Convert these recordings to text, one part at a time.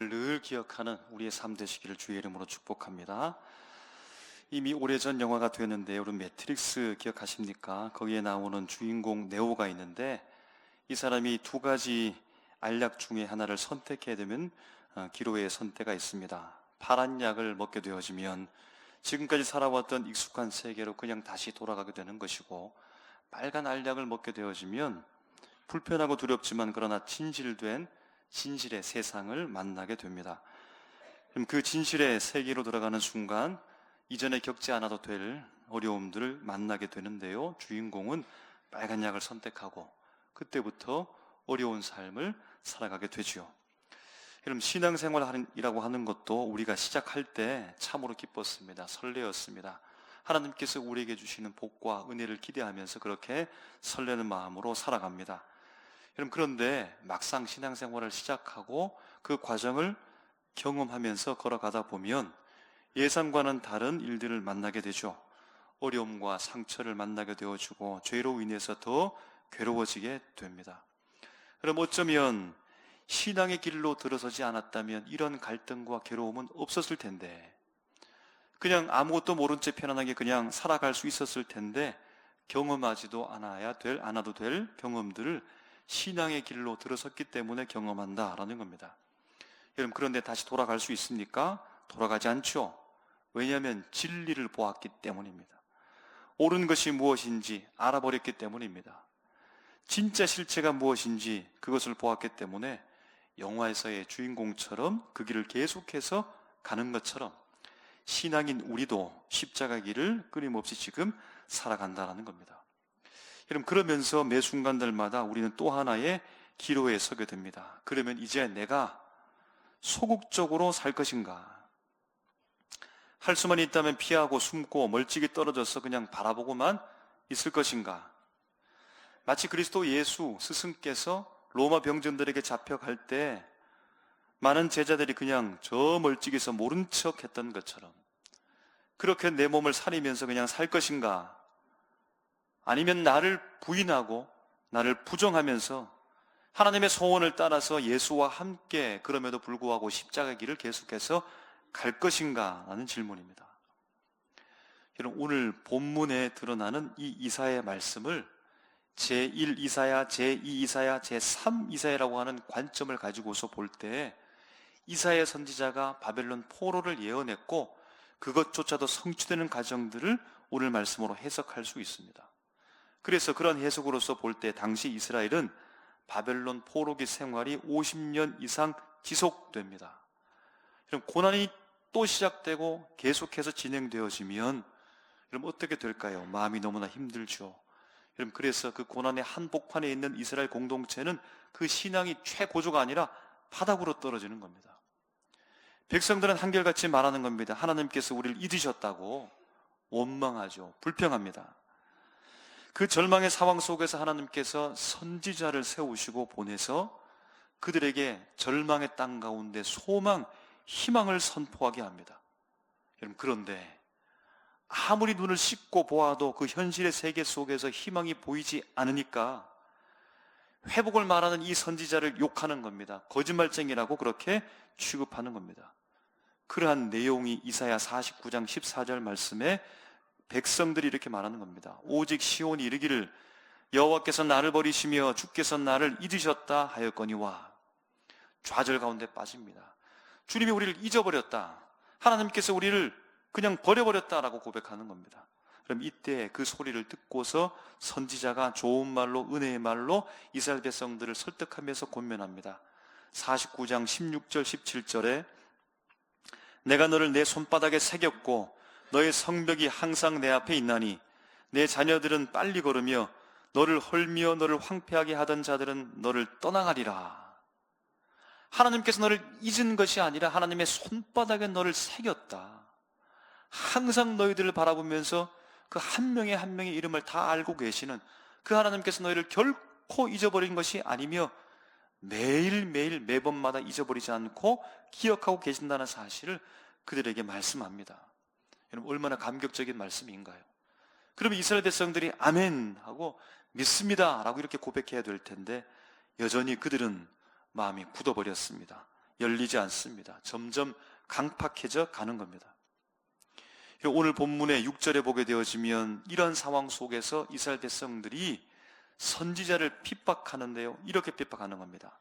늘 기억하는 우리의 삶 되시기를 주의 이름으로 축복합니다. 이미 오래전 영화가 되었는데 여러분 매트릭스 기억하십니까? 거기에 나오는 주인공 네오가 있는데 이 사람이 두 가지 알약 중에 하나를 선택해야 되면 기로의 선택가 있습니다. 파란 약을 먹게 되어지면 지금까지 살아왔던 익숙한 세계로 그냥 다시 돌아가게 되는 것이고, 빨간 알약을 먹게 되어지면 불편하고 두렵지만 그러나 진실된 진실의 세상을 만나게 됩니다. 그럼 그 진실의 세계로 들어가는 순간 이전에 겪지 않아도 될 어려움들을 만나게 되는데요, 주인공은 빨간 약을 선택하고 그때부터 어려운 삶을 살아가게 되죠. 그럼 신앙생활이라고 하는 것도 우리가 시작할 때 참으로 기뻤습니다. 설레었습니다. 하나님께서 우리에게 주시는 복과 은혜를 기대하면서 그렇게 설레는 마음으로 살아갑니다. 그런데 막상 신앙생활을 시작하고 그 과정을 경험하면서 걸어가다 보면 예상과는 다른 일들을 만나게 되죠. 어려움과 상처를 만나게 되어주고 죄로 인해서 더 괴로워지게 됩니다. 그럼 어쩌면 신앙의 길로 들어서지 않았다면 이런 갈등과 괴로움은 없었을 텐데, 그냥 아무것도 모른 채 편안하게 그냥 살아갈 수 있었을 텐데, 경험하지도 않아도 될 경험들을 신앙의 길로 들어섰기 때문에 경험한다라는 겁니다. 여러분, 그런데 다시 돌아갈 수 있습니까? 돌아가지 않죠. 왜냐하면 진리를 보았기 때문입니다. 옳은 것이 무엇인지 알아버렸기 때문입니다. 진짜 실체가 무엇인지 그것을 보았기 때문에 영화에서의 주인공처럼 그 길을 계속해서 가는 것처럼 신앙인 우리도 십자가 길을 끊임없이 지금 살아간다는 겁니다. 여러분, 그러면서 매 순간들마다 우리는 또 하나의 기로에 서게 됩니다. 그러면 이제 내가 소극적으로 살 것인가? 할 수만 있다면 피하고 숨고 멀찍이 떨어져서 그냥 바라보고만 있을 것인가? 마치 그리스도 예수 스승께서 로마 병정들에게 잡혀갈 때 많은 제자들이 그냥 저 멀찍이서 모른 척 했던 것처럼 그렇게 내 몸을 사리면서 그냥 살 것인가? 아니면 나를 부인하고 나를 부정하면서 하나님의 소원을 따라서 예수와 함께 그럼에도 불구하고 십자가 길을 계속해서 갈 것인가? 라는 질문입니다. 여러분, 오늘 본문에 드러나는 이 이사야의 말씀을 제1 이사야, 제2 이사야, 제3 이사야라고 하는 관점을 가지고서 볼 때 이사야 선지자가 바벨론 포로를 예언했고 그것조차도 성취되는 과정들을 오늘 말씀으로 해석할 수 있습니다. 그래서 그런 해석으로서 볼 때 당시 이스라엘은 바벨론 포로기 생활이 50년 이상 지속됩니다. 그럼 고난이 또 시작되고 계속해서 진행되어지면 그럼 어떻게 될까요? 마음이 너무나 힘들죠. 여러분, 그래서 그 고난의 한복판에 있는 이스라엘 공동체는 그 신앙이 최고조가 아니라 바닥으로 떨어지는 겁니다. 백성들은 한결같이 말하는 겁니다. 하나님께서 우리를 잊으셨다고 원망하죠. 불평합니다. 그 절망의 상황 속에서 하나님께서 선지자를 세우시고 보내서 그들에게 절망의 땅 가운데 소망, 희망을 선포하게 합니다. 여러분, 그런데 아무리 눈을 씻고 보아도 그 현실의 세계 속에서 희망이 보이지 않으니까 회복을 말하는 이 선지자를 욕하는 겁니다. 거짓말쟁이라고 그렇게 취급하는 겁니다. 그러한 내용이 이사야 49장 14절 말씀에 백성들이 이렇게 말하는 겁니다. 오직 시온이 이르기를 여호와께서 나를 버리시며 주께서 나를 잊으셨다 하였거니와. 좌절 가운데 빠집니다. 주님이 우리를 잊어버렸다, 하나님께서 우리를 그냥 버려버렸다라고 고백하는 겁니다. 그럼 이때 그 소리를 듣고서 선지자가 좋은 말로, 은혜의 말로 이스라엘 백성들을 설득하면서 권면합니다. 49장 16절 17절에 내가 너를 내 손바닥에 새겼고 너의 성벽이 항상 내 앞에 있나니 내 자녀들은 빨리 걸으며 너를 헐며 너를 황폐하게 하던 자들은 너를 떠나가리라. 하나님께서 너를 잊은 것이 아니라 하나님의 손바닥에 너를 새겼다. 항상 너희들을 바라보면서 그 한 명의 한 명의 이름을 다 알고 계시는 그 하나님께서 너희를 결코 잊어버린 것이 아니며 매일매일 매번마다 잊어버리지 않고 기억하고 계신다는 사실을 그들에게 말씀합니다. 여러분, 얼마나 감격적인 말씀인가요? 그러면 이스라엘 백성들이 아멘 하고 믿습니다 라고 이렇게 고백해야 될 텐데 여전히 그들은 마음이 굳어버렸습니다. 열리지 않습니다. 점점 강팍해져 가는 겁니다. 오늘 본문의 6절에 보게 되어지면 이런 상황 속에서 이스라엘 백성들이 선지자를 핍박하는데요, 이렇게 핍박하는 겁니다.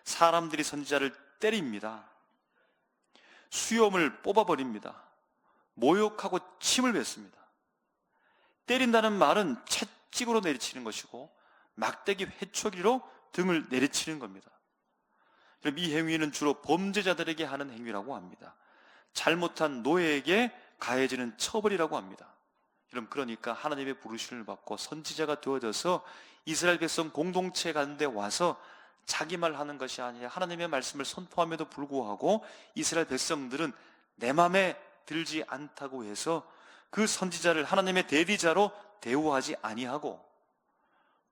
사람들이 선지자를 때립니다. 수염을 뽑아버립니다. 모욕하고 침을 뱉습니다. 때린다는 말은 채찍으로 내리치는 것이고 막대기 회초리로 등을 내리치는 겁니다. 그럼 이 행위는 주로 범죄자들에게 하는 행위라고 합니다. 잘못한 노예에게 가해지는 처벌이라고 합니다. 그러니까 하나님의 부르심을 받고 선지자가 되어져서 이스라엘 백성 공동체 가운데 와서 자기 말 하는 것이 아니라 하나님의 말씀을 선포함에도 불구하고 이스라엘 백성들은 내 맘에 들지 않다고 해서 그 선지자를 하나님의 대리자로 대우하지 아니하고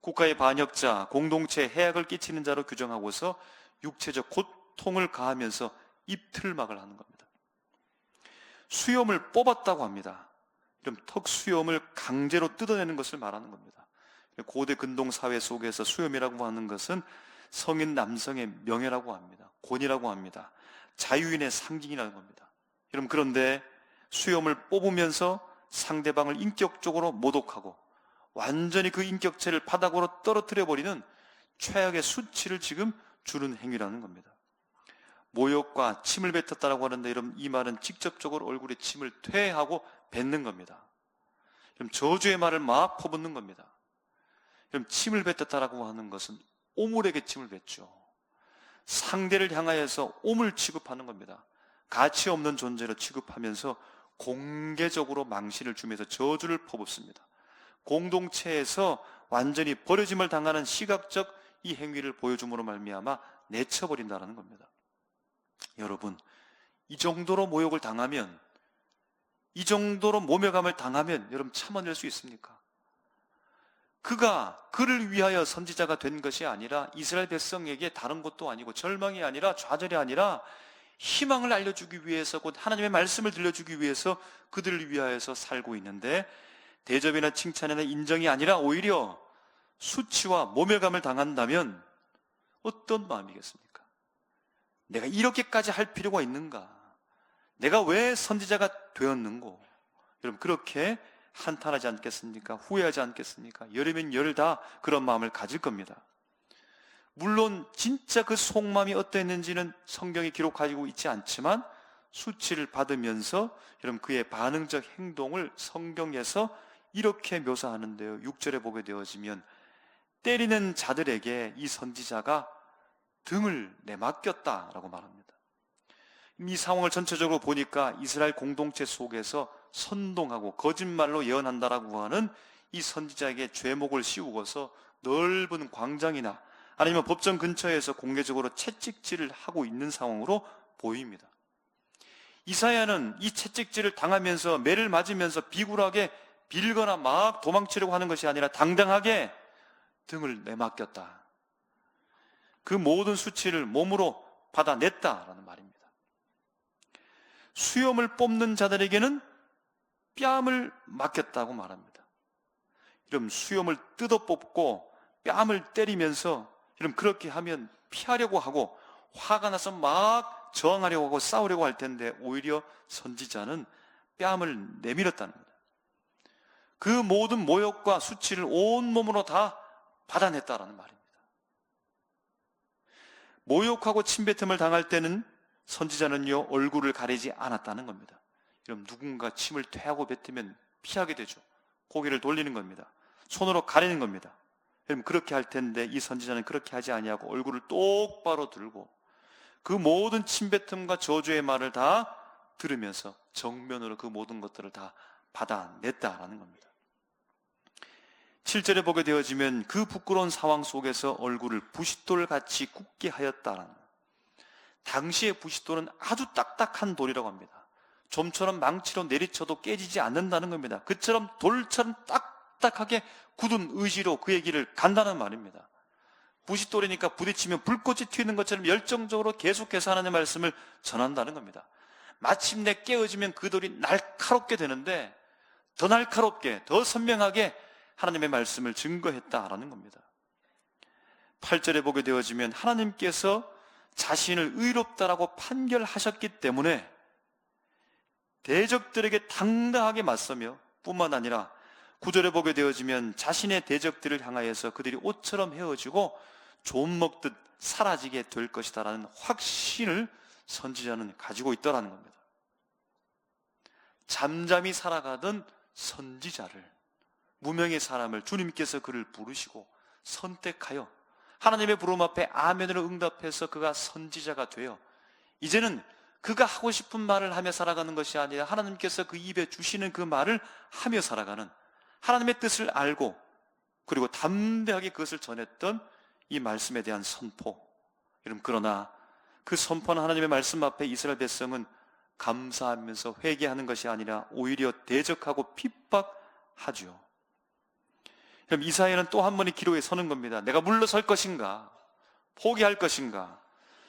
국가의 반역자, 공동체에 해악을 끼치는 자로 규정하고서 육체적 고통을 가하면서 입틀막을 하는 겁니다. 수염을 뽑았다고 합니다. 그럼 턱 수염을 강제로 뜯어내는 것을 말하는 겁니다. 고대 근동 사회 속에서 수염이라고 하는 것은 성인 남성의 명예라고 합니다. 권위라고 합니다. 자유인의 상징이라는 겁니다. 그런데 수염을 뽑으면서 상대방을 인격적으로 모독하고 완전히 그 인격체를 바닥으로 떨어뜨려 버리는 최악의 수치를 지금 주는 행위라는 겁니다. 모욕과 침을 뱉었다라고 하는데, 여러분, 이 말은 직접적으로 얼굴에 침을 퇴하고 뱉는 겁니다. 그럼 저주의 말을 막 퍼붓는 겁니다. 그럼 침을 뱉었다라고 하는 것은 오물에게 침을 뱉죠. 상대를 향하여서 오물 취급하는 겁니다. 가치 없는 존재로 취급하면서 공개적으로 망신을 주면서 저주를 퍼붓습니다. 공동체에서 완전히 버려짐을 당하는 시각적 이 행위를 보여줌으로 말미암아 내쳐버린다는 겁니다. 여러분, 이 정도로 모욕을 당하면, 이 정도로 모멸감을 당하면 여러분 참아낼 수 있습니까? 그를 위하여 선지자가 된 것이 아니라 이스라엘 백성에게 다른 것도 아니고 절망이 아니라 좌절이 아니라 희망을 알려주기 위해서, 곧 하나님의 말씀을 들려주기 위해서 그들을 위하여서 살고 있는데, 대접이나 칭찬이나 인정이 아니라 오히려 수치와 모멸감을 당한다면 어떤 마음이겠습니까? 내가 이렇게까지 할 필요가 있는가? 내가 왜 선지자가 되었는고? 여러분, 그렇게 한탄하지 않겠습니까? 후회하지 않겠습니까? 열이면 열을 다 그런 마음을 가질 겁니다. 물론 진짜 그 속마음이 어땠는지는 성경이 기록하고 있지 않지만 수치를 받으면서 여러분 그의 반응적 행동을 성경에서 이렇게 묘사하는데요, 6절에 보게 되어지면 때리는 자들에게 이 선지자가 등을 내맡겼다라고 말합니다. 이 상황을 전체적으로 보니까 이스라엘 공동체 속에서 선동하고 거짓말로 예언한다라고 하는 이 선지자에게 죄목을 씌우고서 넓은 광장이나 아니면 법정 근처에서 공개적으로 채찍질을 하고 있는 상황으로 보입니다. 이사야는 이 채찍질을 당하면서 매를 맞으면서 비굴하게 빌거나 막 도망치려고 하는 것이 아니라 당당하게 등을 내맡겼다. 그 모든 수치를 몸으로 받아냈다라는 말입니다. 수염을 뽑는 자들에게는 뺨을 맡겼다고 말합니다. 이러면 수염을 뜯어 뽑고 뺨을 때리면서 이러면 그렇게 하면 피하려고 하고 화가 나서 막 저항하려고 하고 싸우려고 할 텐데 오히려 선지자는 뺨을 내밀었다는 겁니다. 그 모든 모욕과 수치를 온몸으로 다 받아냈다라는 말입니다. 모욕하고 침뱉음을 당할 때는 선지자는요 얼굴을 가리지 않았다는 겁니다. 그럼 누군가 침을 퇴하고 뱉으면 피하게 되죠. 고개를 돌리는 겁니다. 손으로 가리는 겁니다. 그럼 그렇게 할 텐데 이 선지자는 그렇게 하지 아니하고 얼굴을 똑바로 들고 그 모든 침뱉음과 저주의 말을 다 들으면서 정면으로 그 모든 것들을 다 받아냈다라는 겁니다. 7절에 보게 되어지면 그 부끄러운 상황 속에서 얼굴을 부싯돌같이 굳게 하였다라는, 당시의 부싯돌은 아주 딱딱한 돌이라고 합니다. 좀처럼 망치로 내리쳐도 깨지지 않는다는 겁니다. 그처럼 돌처럼 딱딱하게 굳은 의지로 그의 길을 간다는 말입니다. 부싯돌이니까 부딪히면 불꽃이 튀는 것처럼 열정적으로 계속해서 하나님의 말씀을 전한다는 겁니다. 마침내 깨어지면 그 돌이 날카롭게 되는데 더 날카롭게, 더 선명하게 하나님의 말씀을 증거했다라는 겁니다. 8절에 보게 되어지면 하나님께서 자신을 의롭다라고 판결하셨기 때문에 대적들에게 당당하게 맞서며 뿐만 아니라 9절에 보게 되어지면 자신의 대적들을 향하여서 그들이 옷처럼 헤어지고 좀 먹듯 사라지게 될 것이다 라는 확신을 선지자는 가지고 있더라는 겁니다. 잠잠히 살아가던 선지자를, 무명의 사람을 주님께서 그를 부르시고 선택하여 하나님의 부름 앞에 아멘으로 응답해서 그가 선지자가 되어 이제는 그가 하고 싶은 말을 하며 살아가는 것이 아니라 하나님께서 그 입에 주시는 그 말을 하며 살아가는, 하나님의 뜻을 알고 그리고 담대하게 그것을 전했던 이 말씀에 대한 선포. 여러분, 그러나 그 선포한 하나님의 말씀 앞에 이스라엘 백성은 감사하면서 회개하는 것이 아니라 오히려 대적하고 핍박하죠. 그럼 이사야는 또 한 번의 기로에 서는 겁니다. 내가 물러설 것인가? 포기할 것인가?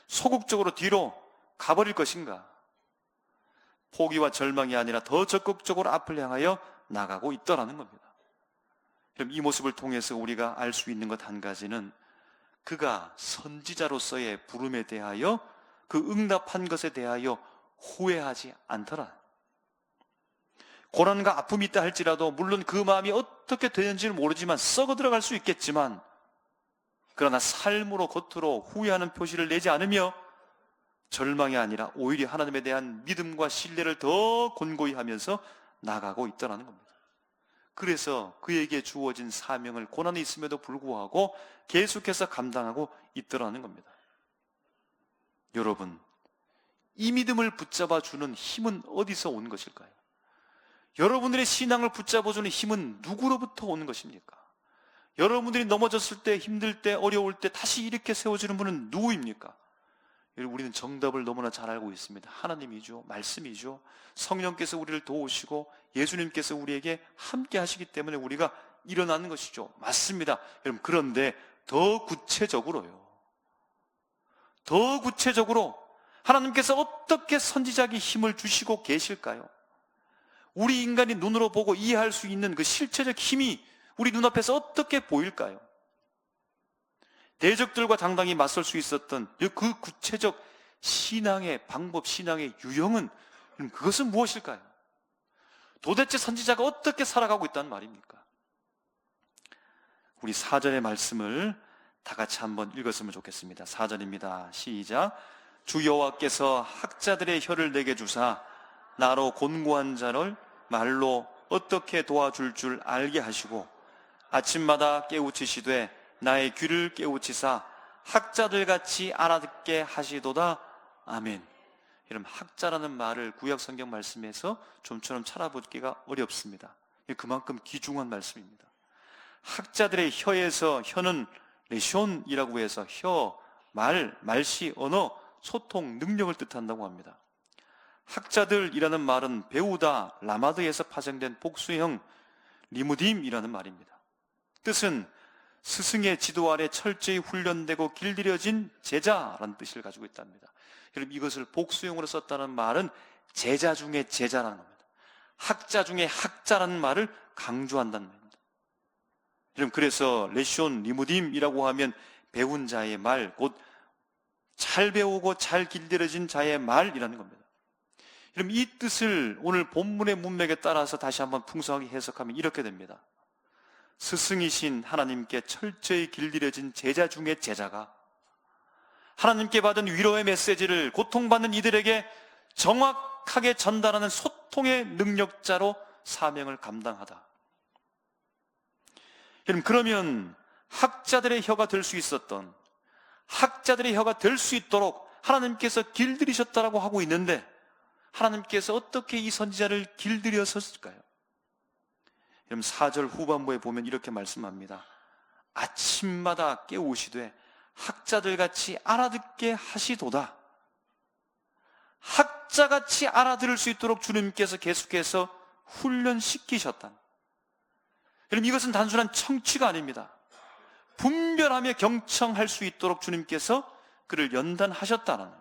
소극적으로 뒤로 가버릴 것인가? 포기와 절망이 아니라 더 적극적으로 앞을 향하여 나가고 있더라는 겁니다. 그럼 이 모습을 통해서 우리가 알 수 있는 것 한 가지는 그가 선지자로서의 부름에 대하여, 그 응답한 것에 대하여 후회하지 않더라. 고난과 아픔이 있다 할지라도 물론 그 마음이 어떻게 되는지는 모르지만 썩어 들어갈 수 있겠지만, 그러나 삶으로 겉으로 후회하는 표시를 내지 않으며 절망이 아니라 오히려 하나님에 대한 믿음과 신뢰를 더 권고히 하면서 나가고 있더라는 겁니다. 그래서 그에게 주어진 사명을 고난이 있음에도 불구하고 계속해서 감당하고 있더라는 겁니다. 여러분, 이 믿음을 붙잡아 주는 힘은 어디서 온 것일까요? 여러분들의 신앙을 붙잡아 주는 힘은 누구로부터 오는 것입니까? 여러분들이 넘어졌을 때, 힘들 때, 어려울 때 다시 일으켜 세워주는 분은 누구입니까? 우리는 정답을 너무나 잘 알고 있습니다. 하나님이죠. 말씀이죠. 성령께서 우리를 도우시고 예수님께서 우리에게 함께 하시기 때문에 우리가 일어나는 것이죠. 맞습니다. 여러분, 그런데 더 구체적으로요, 더 구체적으로 하나님께서 어떻게 선지자에게 힘을 주시고 계실까요? 우리 인간이 눈으로 보고 이해할 수 있는 그 실체적 힘이 우리 눈앞에서 어떻게 보일까요? 대적들과 당당히 맞설 수 있었던 그 구체적 신앙의 방법, 신앙의 유형은, 그것은 무엇일까요? 도대체 선지자가 어떻게 살아가고 있다는 말입니까? 우리 4절의 말씀을 다 같이 한번 읽었으면 좋겠습니다. 4절입니다. 시작. 주 여호와께서 학자들의 혀를 내게 주사 나로 곤고한 자를 말로 어떻게 도와줄 줄 알게 하시고 아침마다 깨우치시되 나의 귀를 깨우치사 학자들같이 알아듣게 하시도다. 아멘. 여러분, 학자라는 말을 구약 성경 말씀에서 좀처럼 찾아보기가 어렵습니다. 그만큼 귀중한 말씀입니다. 학자들의 혀에서, 혀는 레숀이라고 해서 혀, 말씨, 언어, 소통, 능력을 뜻한다고 합니다. 학자들이라는 말은 배우다, 라마드에서 파생된 복수형 리무딤이라는 말입니다. 뜻은 스승의 지도 아래 철저히 훈련되고 길들여진 제자라는 뜻을 가지고 있답니다. 여러분, 이것을 복수형으로 썼다는 말은 제자 중에 제자라는 겁니다. 학자 중에 학자라는 말을 강조한다는 말입니다. 여러분, 그래서 레숀 리무딤이라고 하면 배운 자의 말, 곧 잘 배우고 잘 길들여진 자의 말이라는 겁니다. 여러분, 이 뜻을 오늘 본문의 문맥에 따라서 다시 한번 풍성하게 해석하면 이렇게 됩니다. 스승이신 하나님께 철저히 길들여진 제자 중에 제자가 하나님께 받은 위로의 메시지를 고통받는 이들에게 정확하게 전달하는 소통의 능력자로 사명을 감당하다. 여러분, 그러면 학자들의 혀가 될 수 있었던, 학자들의 혀가 될 수 있도록 하나님께서 길들이셨다라고 하고 있는데, 하나님께서 어떻게 이 선지자를 길들여섰을까요? 여러분, 4절 후반부에 보면 이렇게 말씀합니다. 아침마다 깨우시되 학자들같이 알아듣게 하시도다. 학자같이 알아들을 수 있도록 주님께서 계속해서 훈련시키셨다. 여러분, 이것은 단순한 청취가 아닙니다. 분별하며 경청할 수 있도록 주님께서 그를 연단하셨다는,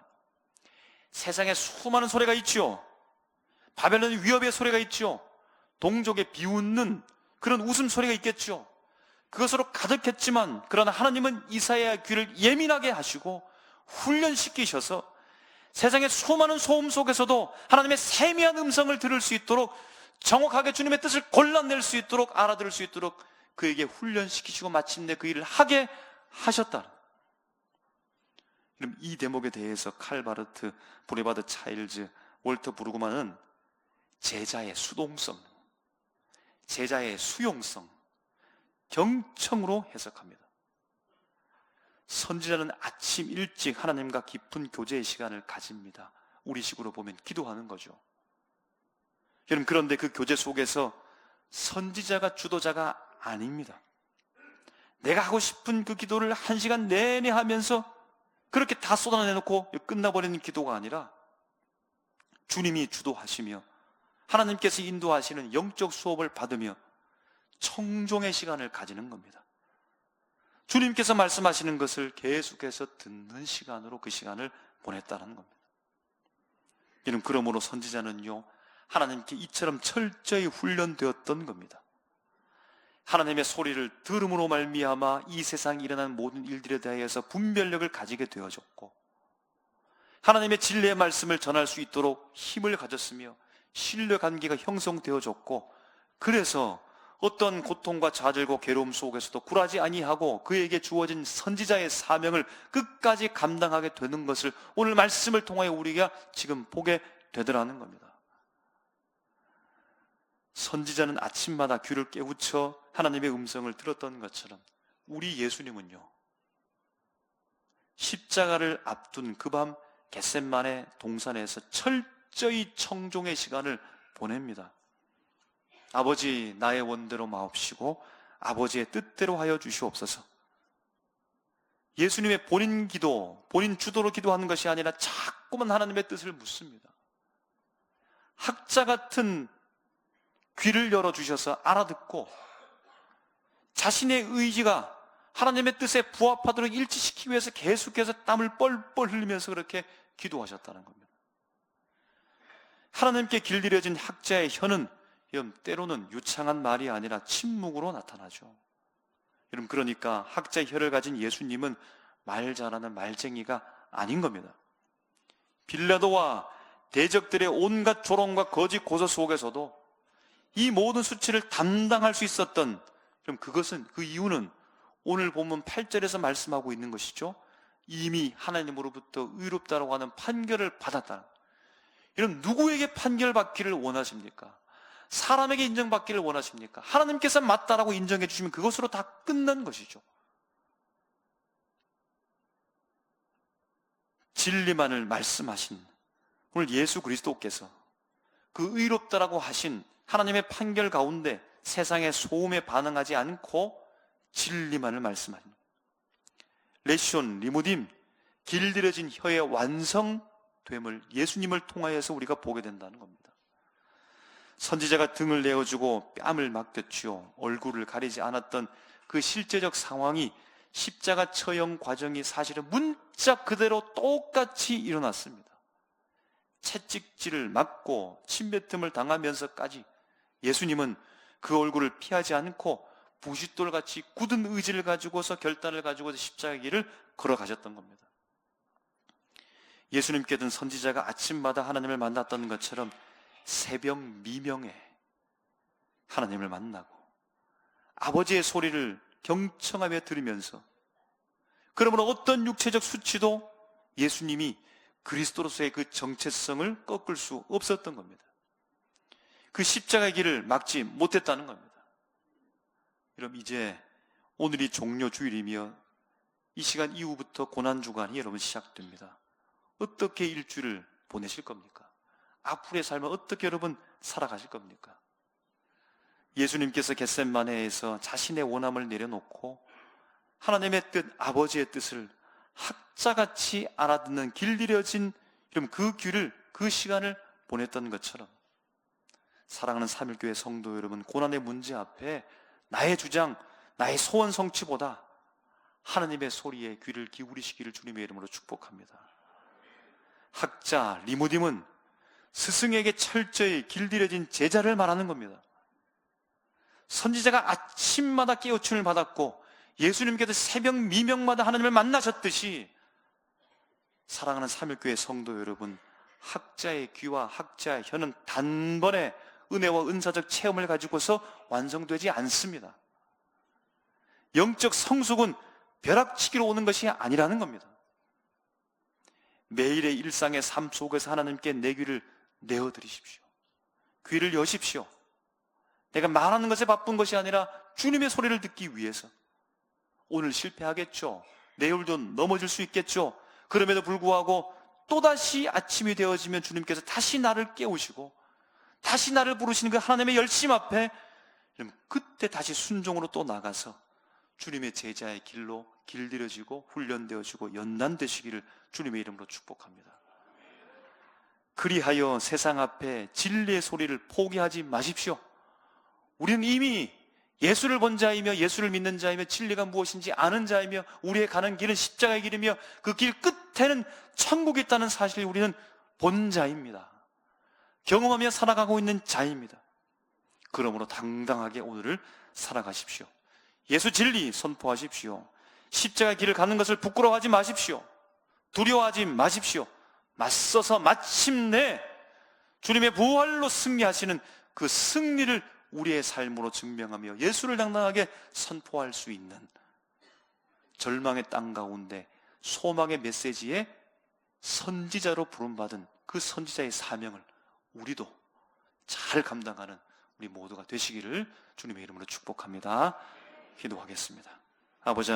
세상에 수많은 소리가 있지요. 바벨론의 위협의 소리가 있지요. 동족의 비웃는 그런 웃음소리가 있겠죠. 그것으로 가득했지만, 그러나 하나님은 이사야의 귀를 예민하게 하시고 훈련시키셔서 세상의 수많은 소음 속에서도 하나님의 세미한 음성을 들을 수 있도록, 정확하게 주님의 뜻을 골라낼 수 있도록, 알아들을 수 있도록 그에게 훈련시키시고 마침내 그 일을 하게 하셨다. 그럼 이 대목에 대해서 칼바르트, 브레바드 차일즈, 월터 브루그만은 제자의 수동성, 제자의 수용성, 경청으로 해석합니다. 선지자는 아침 일찍 하나님과 깊은 교제의 시간을 가집니다. 우리식으로 보면 기도하는 거죠. 여러분, 그런데 그 교제 속에서 선지자가 주도자가 아닙니다. 내가 하고 싶은 그 기도를 1시간 내내 하면서 그렇게 다 쏟아내놓고 끝나버리는 기도가 아니라 주님이 주도하시며 하나님께서 인도하시는 영적 수업을 받으며 청종의 시간을 가지는 겁니다. 주님께서 말씀하시는 것을 계속해서 듣는 시간으로 그 시간을 보냈다는 겁니다. 이는 그러므로 선지자는요, 하나님께 이처럼 철저히 훈련되었던 겁니다. 하나님의 소리를 들음으로 말미암아 이 세상에 일어난 모든 일들에 대해서 분별력을 가지게 되어졌고, 하나님의 진리의 말씀을 전할 수 있도록 힘을 가졌으며 신뢰관계가 형성되어졌고, 그래서 어떤 고통과 좌절과 괴로움 속에서도 굴하지 아니하고 그에게 주어진 선지자의 사명을 끝까지 감당하게 되는 것을 오늘 말씀을 통하여 우리가 지금 보게 되더라는 겁니다. 선지자는 아침마다 귀를 깨우쳐 하나님의 음성을 들었던 것처럼 우리 예수님은요, 십자가를 앞둔 그 밤 겟셋마네 동산에서 철저히 청종의 시간을 보냅니다. 아버지, 나의 원대로 마옵시고 아버지의 뜻대로 하여 주시옵소서. 예수님의 본인 기도, 본인 주도로 기도하는 것이 아니라 자꾸만 하나님의 뜻을 묻습니다. 학자 같은 귀를 열어주셔서 알아듣고 자신의 의지가 하나님의 뜻에 부합하도록 일치시키기 위해서 계속해서 땀을 뻘뻘 흘리면서 그렇게 기도하셨다는 겁니다. 하나님께 길들여진 학자의 혀는 때로는 유창한 말이 아니라 침묵으로 나타나죠. 여러분, 그러니까 학자의 혀를 가진 예수님은 말 잘하는 말쟁이가 아닌 겁니다. 빌라도와 대적들의 온갖 조롱과 거짓 고소 속에서도 이 모든 수치를 담당할 수 있었던, 그럼 그것은, 그 이유는 오늘 본문 8절에서 말씀하고 있는 것이죠. 이미 하나님으로부터 의롭다라고 하는 판결을 받았다. 여러분, 누구에게 판결받기를 원하십니까? 사람에게 인정받기를 원하십니까? 하나님께서 맞다라고 인정해 주시면 그것으로 다 끝난 것이죠. 진리만을 말씀하신 오늘 예수 그리스도께서 그 의롭다라고 하신 하나님의 판결 가운데 세상의 소음에 반응하지 않고 진리만을 말씀하십니다. 레시온, 리무딤, 길들여진 혀의 완성됨을 예수님을 통하여서 우리가 보게 된다는 겁니다. 선지자가 등을 내어주고 뺨을 맡겼지요. 얼굴을 가리지 않았던 그 실제적 상황이, 십자가 처형 과정이 사실은 문자 그대로 똑같이 일어났습니다. 채찍질을 맞고 침뱉음을 당하면서까지 예수님은 그 얼굴을 피하지 않고 부싯돌같이 굳은 의지를 가지고서, 결단을 가지고서 십자가의 길을 걸어가셨던 겁니다. 예수님께든 선지자가 아침마다 하나님을 만났던 것처럼 새벽 미명에 하나님을 만나고 아버지의 소리를 경청하며 들으면서, 그러므로 어떤 육체적 수치도 예수님이 그리스도로서의 그 정체성을 꺾을 수 없었던 겁니다. 그 십자가의 길을 막지 못했다는 겁니다. 여러분, 이제 오늘이 종료 주일이며 이 시간 이후부터 고난주간이 여러분 시작됩니다. 어떻게 일주일을 보내실 겁니까? 앞으로의 삶을 어떻게 여러분 살아가실 겁니까? 예수님께서 겟셋마네에서 자신의 원함을 내려놓고 하나님의 뜻, 아버지의 뜻을 학자같이 알아듣는 길들여진 그 길을, 그 시간을 보냈던 것처럼 사랑하는 삼일교회 성도 여러분, 고난의 문제 앞에 나의 주장, 나의 소원 성취보다 하나님의 소리에 귀를 기울이시기를 주님의 이름으로 축복합니다. 학자 리무딤은 스승에게 철저히 길들여진 제자를 말하는 겁니다. 선지자가 아침마다 깨우침을 받았고 예수님께서 새벽 미명마다 하나님을 만나셨듯이 사랑하는 삼일교회 성도 여러분, 학자의 귀와 학자의 혀는 단번에 은혜와 은사적 체험을 가지고서 완성되지 않습니다. 영적 성숙은 벼락치기로 오는 것이 아니라는 겁니다. 매일의 일상의 삶 속에서 하나님께 내 귀를 내어드리십시오. 귀를 여십시오. 내가 말하는 것에 바쁜 것이 아니라 주님의 소리를 듣기 위해서. 오늘 실패하겠죠. 내일도 넘어질 수 있겠죠. 그럼에도 불구하고 또다시 아침이 되어지면 주님께서 다시 나를 깨우시고 다시 나를 부르시는 그 하나님의 열심 앞에 그때 다시 순종으로 또 나가서 주님의 제자의 길로 길들여지고 훈련되어지고 연단되시기를 주님의 이름으로 축복합니다. 그리하여 세상 앞에 진리의 소리를 포기하지 마십시오. 우리는 이미 예수를 본 자이며 예수를 믿는 자이며 진리가 무엇인지 아는 자이며 우리의 가는 길은 십자가의 길이며 그 길 끝에는 천국이 있다는 사실을 우리는 본 자입니다. 경험하며 살아가고 있는 자입니다. 그러므로 당당하게 오늘을 살아가십시오. 예수 진리 선포하십시오. 십자가의 길을 가는 것을 부끄러워하지 마십시오. 두려워하지 마십시오. 맞서서 마침내 주님의 부활로 승리하시는 그 승리를 우리의 삶으로 증명하며 예수를 당당하게 선포할 수 있는 절망의 땅 가운데 소망의 메시지의 선지자로 부름받은 그 선지자의 사명을 우리도 잘 감당하는 우리 모두가 되시기를 주님의 이름으로 축복합니다. 기도하겠습니다. 아버지